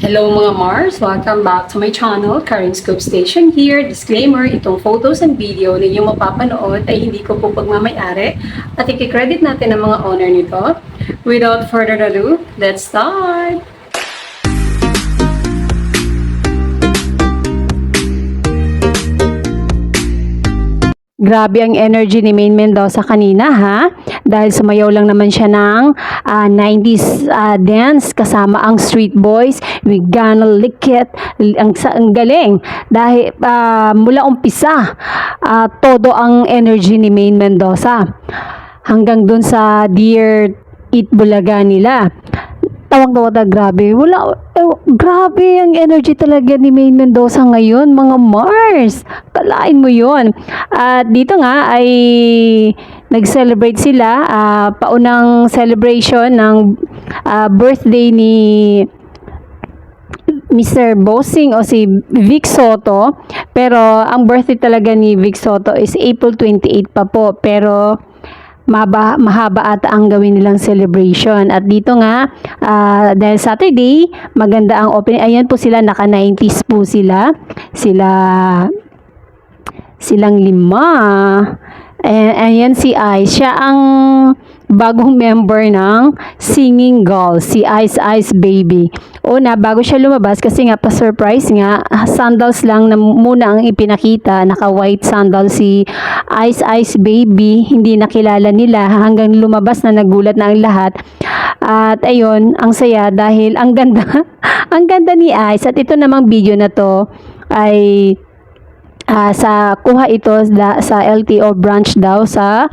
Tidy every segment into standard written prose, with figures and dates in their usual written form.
Hello mga Mars! Welcome back to my channel, Karen Scoop Station here. Disclaimer, itong photos and video na inyong mapapanood ay hindi ko po pagmamayari at i-credit natin ang mga owner nito. Without further ado, let's start! Grabe ang energy ni Maine Mendoza kanina ha. Dahil sumayaw lang naman siya ng 90s dance kasama ang Street Boys. We gonna lick it. Ang galing. Dahil mula umpisa, todo ang energy ni Maine Mendoza. Hanggang dun sa Dear Eat Bulaga nila. Tawag-tawag na grabe. Grabe ang energy talaga ni Maine Mendoza ngayon, mga Mars. Kalain mo yon. At dito nga ay nag-celebrate sila. Paunang celebration ng birthday ni Mr. Bossing o si Vic Soto. Pero ang birthday talaga ni Vic Soto is April 28 pa po. Pero mahaba ata ang gawin nilang celebration. At dito nga, dahil Saturday, maganda ang opening. Ayan po sila, naka-90s po sila. Silang lima. Ayan si Ice. Siya ang bagong member ng Singing Girls, si Ice Baby. Una, bago siya lumabas, kasi nga pa-surprise nga, sandals lang na muna ang ipinakita, naka-white sandals si Ice Baby, hindi nakilala nila hanggang lumabas na nagulat na ang lahat. At ayun, ang saya dahil ang ganda, ang ganda ni Ice. At ito namang video na to ay sa kuha ito sa LTO branch daw sa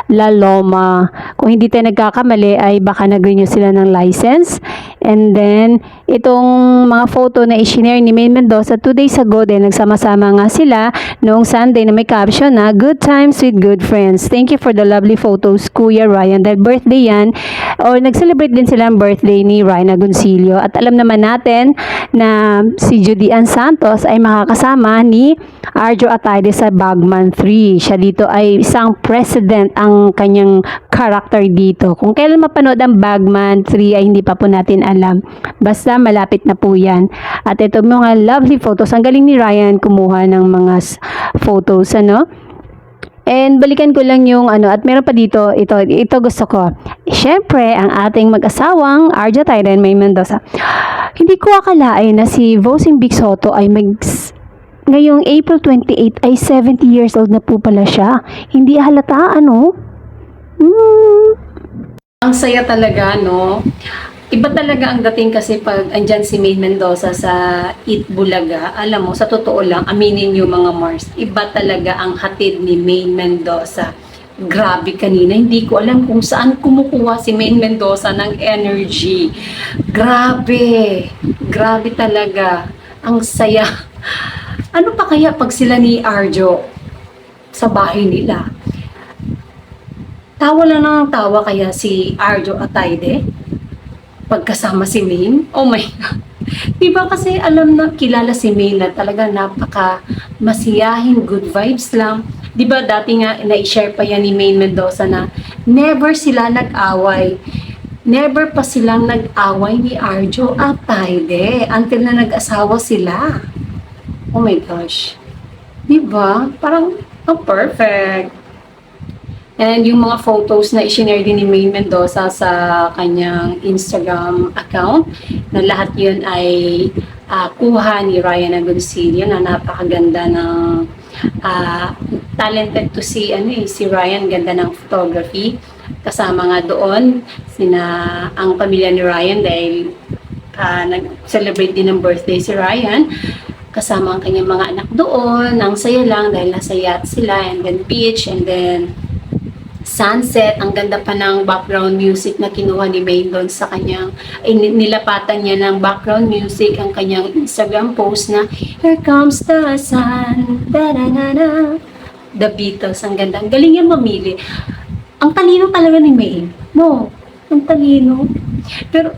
La Loma. Kung hindi tayo nagkakamali ay baka nag-renew sila ng license. And then itong mga photo na i-share ni Maine Mendoza 2 days ago din, nagsama-sama nga sila noong Sunday na may caption na Good Times with Good Friends. Thank you for the lovely photos, Kuya Ryan. Dahil birthday yan, or nag-celebrate din sila ang birthday ni Ryan Agoncillo. At alam naman natin na si Judy Ann Santos ay makakasama ni Arjo Atayde sa Bagman 3. Siya dito ay isang president ang kanyang character dito. Kung kailan mapanood ang Bagman 3 ay hindi pa po natin alam. Basta malapit na po yan. At ito mga lovely photos. Ang galing ni Ryan kumuha ng mga photos, ano? And balikan ko lang yung at meron pa dito, ito gusto ko. Siyempre, ang ating mag-asawang Arjo Atayde and Maine Mendoza. Hindi ko akalain na si Bossing Vic Soto ay ngayong April 28 ay 70 years old na po pala siya. Hindi halata, ano? Ang saya talaga, no? Iba talaga ang dating kasi pag andyan si Maine Mendoza sa Eat Bulaga. Alam mo, sa totoo lang, aminin nyo mga Mars, iba talaga ang hatid ni Maine Mendoza. Grabe kanina, hindi ko alam kung saan kumukuha si Maine Mendoza ng energy. Grabe talaga. Ang saya. Ano pa kaya pag sila ni Arjo sa bahay nila? Tawa lang ng tawa kaya si Arjo Atayde pagkasama si Maine? Oh my God. Diba kasi alam na kilala si Maine na talaga napaka masiyahin, good vibes lang. Diba dati nga na-share pa yan ni Maine Mendoza na never sila nag-away. Never pa silang nag-away ni Arjo Atayde until na nag-asawa sila. Oh my gosh. Diba? Parang perfect. And yung mga photos na i-share din ni Maine Mendoza sa kanyang Instagram account, na lahat yun ay kuha ni Ryan Agoncillo na napakaganda ng talented to see si Ryan, ganda ng photography. Kasama nga doon ang pamilya ni Ryan dahil nag-celebrate din ng birthday si Ryan. Kasama ang kanyang mga anak doon. Ang saya lang dahil nasa yacht sila, and then beach, and then sunset. Ang ganda pa ng background music na kinuha ni Maine doon sa kanyang, nilapatan niya ng background music ang kanyang Instagram post na Here Comes the Sun, da-da-da-da. The Beatles. Ang ganda. Ang galing yan mamili. Ang talino talaga ni Maine. No, ang talino. Pero,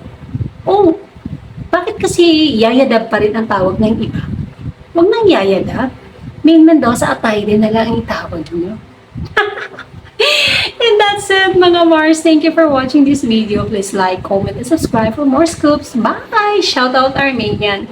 bakit kasi Yayadab pa rin ang tawag ng iba? Huwag nang Yayadab. Maine Mendoza Atayde na lang ang itawag nyo. And that's it, mga Mars. Thank you for watching this video. Please like, comment, and subscribe for more scoops. Bye! Shout out Armenian.